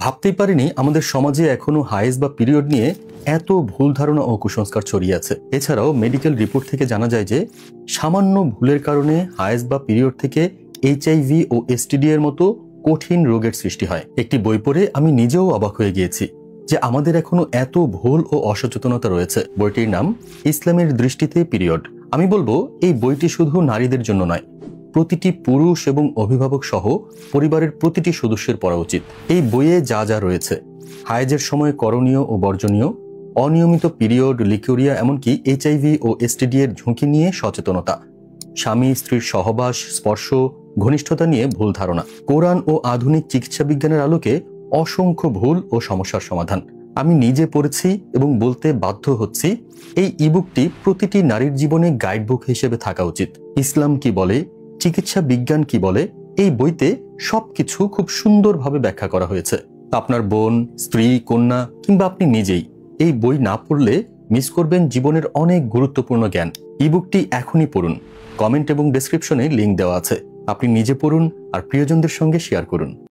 ভাবতেই পারিনি আমাদের সমাজে এখনো হায়েজ বা পিরিয়ড নিয়ে এত ভুল ধারণা ও কুসংস্কার ছড়িয়ে আছে। এছাড়াও মেডিকেল রিপোর্ট থেকে জানা যায় যে সামান্য ভুলের কারণে হায়েজ বা পিরিয়ড থেকে HIV ও STD এর মতো কঠিন রোগের সৃষ্টি হয়। একটি বই পড়ে আমি নিজেও অবাক হয়ে গিয়েছি যে আমাদের এখনো এত ভুল ও অসচেতনতা রয়েছে। বইটির নাম ইসলামের দৃষ্টিতে পিরিয়ড। আমি বলবো এই বইটি শুধু নারীদের জন্য নয়, প্রতিটি পুরুষ এবং অভিভাবক সহ পরিবারের প্রতিটি সদস্যের পড়া উচিত। এই বইয়ে যা যা রয়েছে, হায়েজের সময় করণীয় ও বর্জনীয়, অনিয়মিত পিরিয়ড, লিকিউরিয়া, এমনকি HIV ও STD এর ঝুঁকি নিয়ে সচেতনতা, স্বামী স্ত্রীর সহবাস, স্পর্শ, ঘনিষ্ঠতা নিয়ে ভুল ধারণা, কোরআন ও আধুনিক চিকিৎসা বিজ্ঞানের আলোকে অসংখ্য ভুল ও সমস্যার সমাধান। আমি নিজে পড়েছি এবং বলতে বাধ্য হচ্ছি এই ইবুকটি প্রতিটি নারীর জীবনে গাইডবুক হিসেবে থাকা উচিত। ইসলাম কি বলে, চিকিৎসা বিজ্ঞান কি বলে, এই বইতে সবকিছু খুব সুন্দরভাবে ব্যাখ্যা করা হয়েছে। আপনার বোন, স্ত্রী, কন্যা কিংবা আপনি নিজেই এই বই না পড়লে মিস করবেন জীবনের অনেক গুরুত্বপূর্ণ জ্ঞান। ইবুকটি এখনই পড়ুন। কমেন্ট এবং ডেসক্রিপশনে লিংক দেওয়া আছে। আপনি নিজে পড়ুন আর প্রিয়জনদের সঙ্গে শেয়ার করুন।